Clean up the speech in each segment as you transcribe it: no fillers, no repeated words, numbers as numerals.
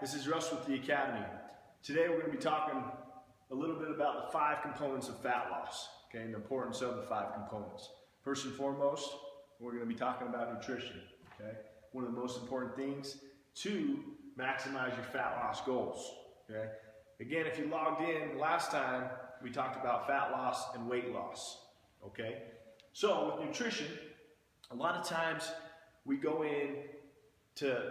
This is Russ with the Academy. Today we're going to be talking a little bit about the 5 components of fat loss, okay, and the importance of the 5 components. First and foremost, we're going to be talking about nutrition, okay? One of the most important things to maximize your fat loss goals, okay? Again, if you logged in last time, we talked about fat loss and weight loss, okay? So with nutrition, a lot of times we go in to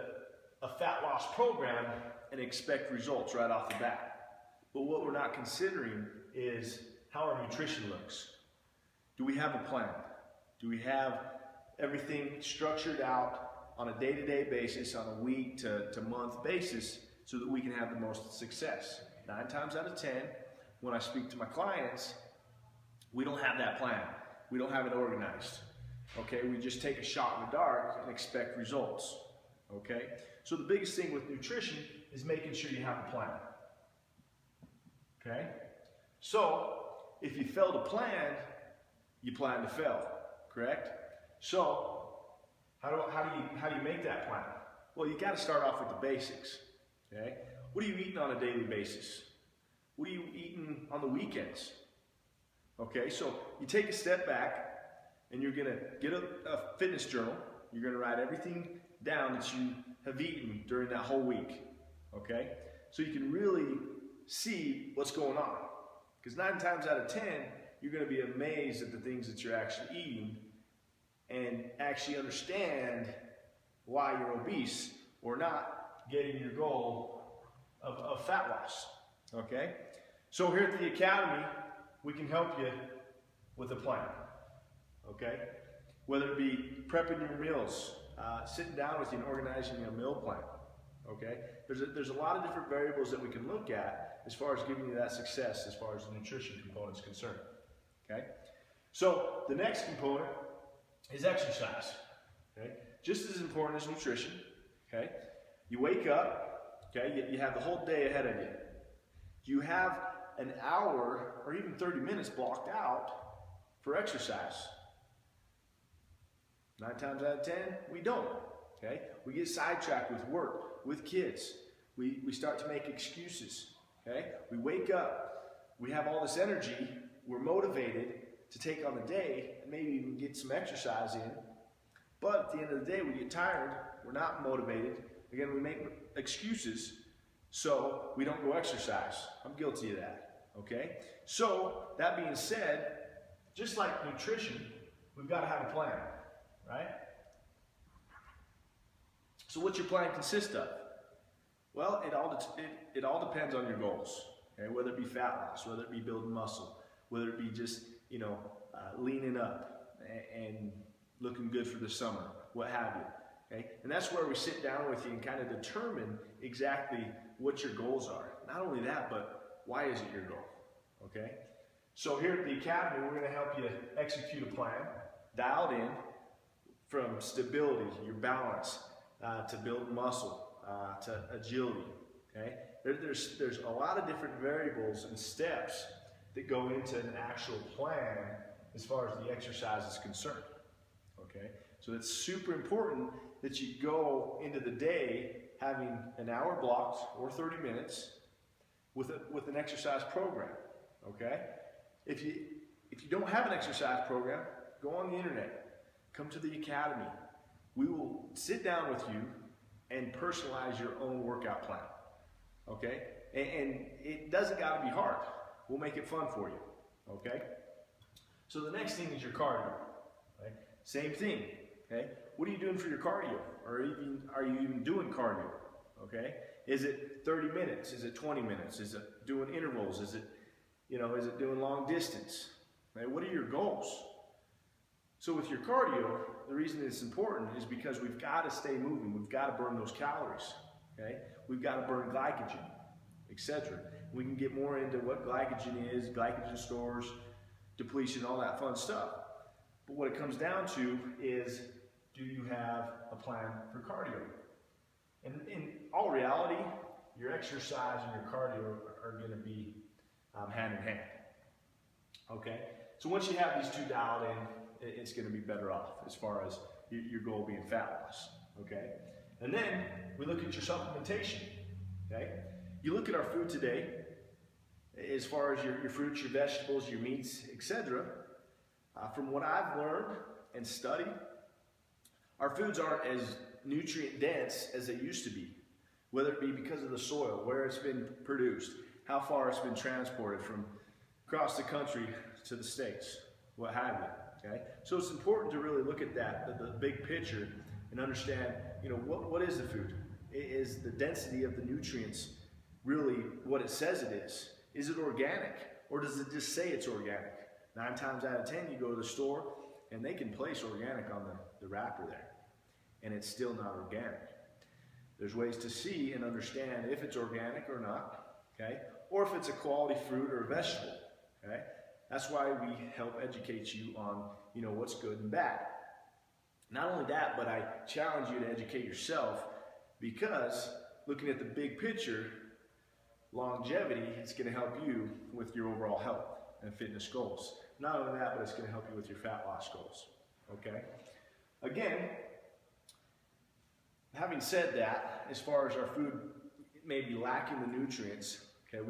a fat loss program and expect results right off the bat. But what we're not considering is how our nutrition looks. Do we have a plan? Do we have everything structured out on a day-to-day basis, on a week to month basis, so that we can have the most success? 9 times out of 10, when I speak to my clients, we don't have that plan. We don't have it organized. Okay, we just take a shot in the dark and expect results. Okay, so the biggest thing with nutrition is making sure you have a plan. Okay, so if you fail to plan, you plan to fail. Correct? So how do you make that plan? Well, you got to start off with the basics. Okay, what are you eating on a daily basis? What are you eating on the weekends? Okay, so you take a step back and you're going to get a fitness journal. You're going to write everything down that you have eaten during that whole week. Okay, so you can really see what's going on. Because 9 times out of 10, you're going to be amazed at the things that you're actually eating and actually understand why you're obese or not getting your goal of fat loss. Okay, so here at the Academy, we can help you with a plan. Okay, whether it be prepping your meals, sitting down with you and organizing a meal plan. Okay, there's a lot of different variables that we can look at as far as giving you that success as far as the nutrition component is concerned. Okay, so the next component is exercise. Okay, just as important as nutrition. Okay, you wake up. Okay, you have the whole day ahead of you. You have an hour or even 30 minutes blocked out for exercise. 9 times out of 10, we don't. Okay? We get sidetracked with work, with kids. We start to make excuses. Okay? We wake up, we have all this energy, we're motivated to take on the day and maybe even get some exercise in. But at the end of the day, we get tired, we're not motivated. Again, we make excuses, so we don't go exercise. I'm guilty of that. Okay? So, that being said, just like nutrition, we've got to have a plan. Right? So what's your plan consist of? Well, it all depends on your goals. Okay? Whether it be fat loss, whether it be building muscle, whether it be just leaning up and looking good for the summer, what have you. Okay? And that's where we sit down with you and kind of determine exactly what your goals are. Not only that, but why is it your goal? Okay? So here at the Academy, we're going to help you execute a plan, dialed in, from stability, your balance, to build muscle, to agility. Okay, there's a lot of different variables and steps that go into an actual plan as far as the exercise is concerned. Okay, so it's super important that you go into the day having an hour blocked or 30 minutes with an exercise program. Okay, if you don't have an exercise program, go on the internet. Come to the Academy. We will sit down with you and personalize your own workout plan. Okay? And it doesn't got to be hard. We'll make it fun for you. Okay? So the next thing is your cardio. Right? Same thing. Okay? What are you doing for your cardio? Or even are you even doing cardio? Okay? Is it 30 minutes? Is it 20 minutes? Is it doing intervals? Is it doing long distance? Right? What are your goals? So with your cardio, the reason it's important is because we've got to stay moving. We've got to burn those calories. Okay? We've got to burn glycogen, etc. We can get more into what glycogen is, glycogen stores, depletion, all that fun stuff. But what it comes down to is, do you have a plan for cardio? And in all reality, your exercise and your cardio are going to be hand in hand. Okay? So once you have these two dialed in, it's going to be better off as far as your goal being fat loss. Okay? And then we look at your supplementation. okay? You look at our food today, as far as your fruits, your vegetables, your meats, etc. From what I've learned and studied, our foods aren't as nutrient dense as they used to be, whether it be because of the soil, where it's been produced, how far it's been transported from across the country to the States, what have you, okay? So it's important to really look at that, the big picture, and understand, you know, what is the food? Is the density of the nutrients really what it says it is? Is it organic, or does it just say it's organic? 9 times out of 10, you go to the store, and they can place organic on the wrapper there, and it's still not organic. There's ways to see and understand if it's organic or not, okay? Or if it's a quality fruit or a vegetable, okay? That's why we help educate you on, you know, what's good and bad. Not only that, but I challenge you to educate yourself, because looking at the big picture, longevity is going to help you with your overall health and fitness goals. Not only that, but it's going to help you with your fat loss goals, okay? Again, having said that, as far as our food may be lacking the nutrients, okay,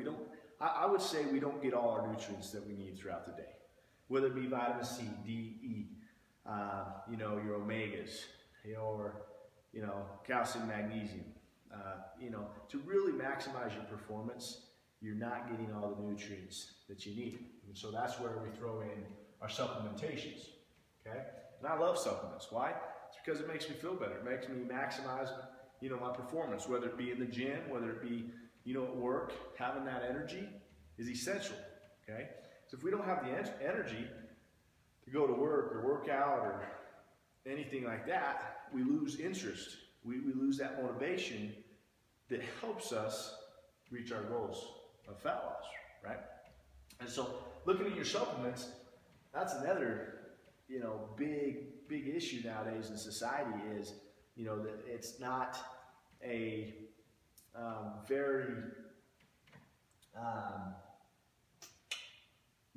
I would say we don't get all our nutrients that we need throughout the day, whether it be vitamin C, D, E, you know, your omegas, your, you know, calcium, magnesium. You know, to really maximize your performance, you're not getting all the nutrients that you need. And so that's where we throw in our supplementations, okay? And I love supplements. Why? It's because it makes me feel better. It makes me maximize, you know, my performance, whether it be in the gym, whether it be, you know, at work. Having that energy is essential, okay? So if we don't have the energy to go to work or work out or anything like that, we lose interest. We lose that motivation that helps us reach our goals of fat loss, right? And so looking at your supplements, that's another, you know, big issue nowadays in society is, you know, that it's not a very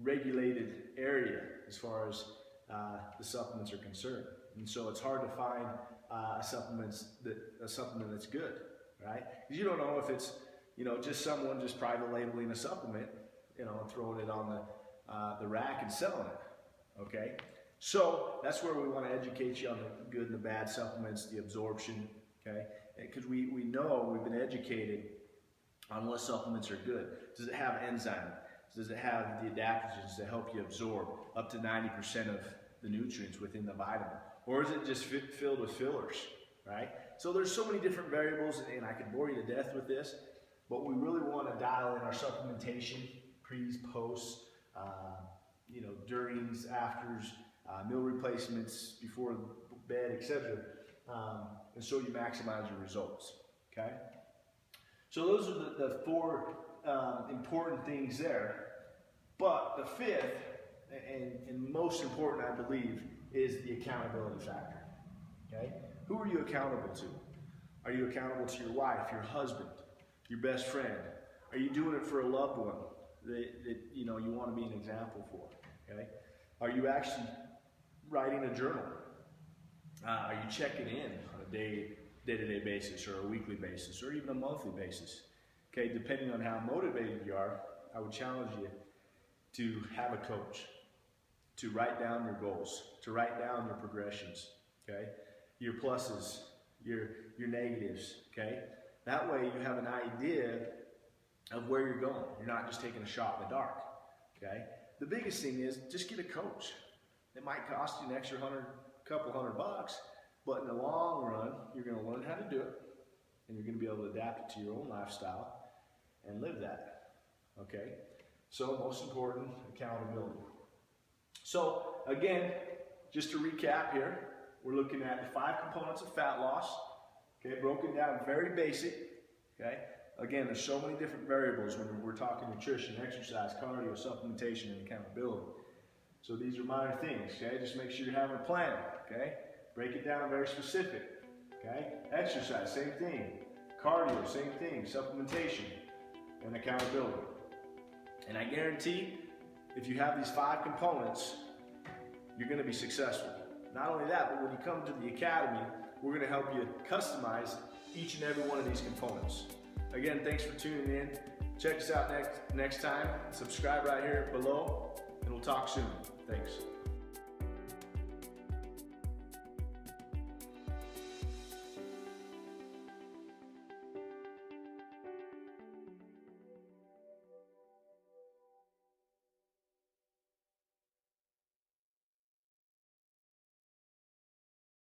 regulated area as far as the supplements are concerned. And so it's hard to find a supplement that's good, right? Because you don't know if it's, you know, just someone just private labeling a supplement, you know, and throwing it on the rack and selling it, okay? So that's where we want to educate you on the good and the bad supplements, the absorption, okay? Because we know, we've been educated on what supplements are good. Does it have enzyme? Does it have the adaptogens to help you absorb up to 90% of the nutrients within the vitamin? Or is it just filled with fillers, right? So there's so many different variables, and I could bore you to death with this, but we really want to dial in our supplementation, pre's, posts, you know, durings, afters, meal replacements, before bed, etc. And so you maximize your results, okay? So those are the 4 important things there. But the 5th, and most important, I believe, is the accountability factor, okay? Who are you accountable to? Are you accountable to your wife, your husband, your best friend? Are you doing it for a loved one that you know you want to be an example for, okay? Are you actually writing a journal? Are you checking in on a day-to-day basis, or a weekly basis, or even a monthly basis? Okay, depending on how motivated you are, I would challenge you to have a coach, to write down your goals, to write down your progressions, okay? Your pluses, your negatives, okay? That way you have an idea of where you're going. You're not just taking a shot in the dark, okay? The biggest thing is just get a coach. It might cost you an extra couple $100, but in the long run, you're going to learn how to do it, and you're going to be able to adapt it to your own lifestyle and live that, okay? So most important, accountability. So again, just to recap here, we're looking at the 5 components of fat loss, okay, broken down very basic, okay? Again, there's so many different variables when we're talking nutrition, exercise, cardio, supplementation, and accountability. So these are minor things, okay? Just make sure you're having a plan, okay? Break it down very specific, okay? Exercise, same thing. Cardio, same thing. Supplementation and accountability. And I guarantee if you have these 5 components, you're going to be successful. Not only that, but when you come to the academy, we're going to help you customize each and every one of these components. Again, thanks for tuning in. Check us out next time. Subscribe right here below, and we'll talk soon.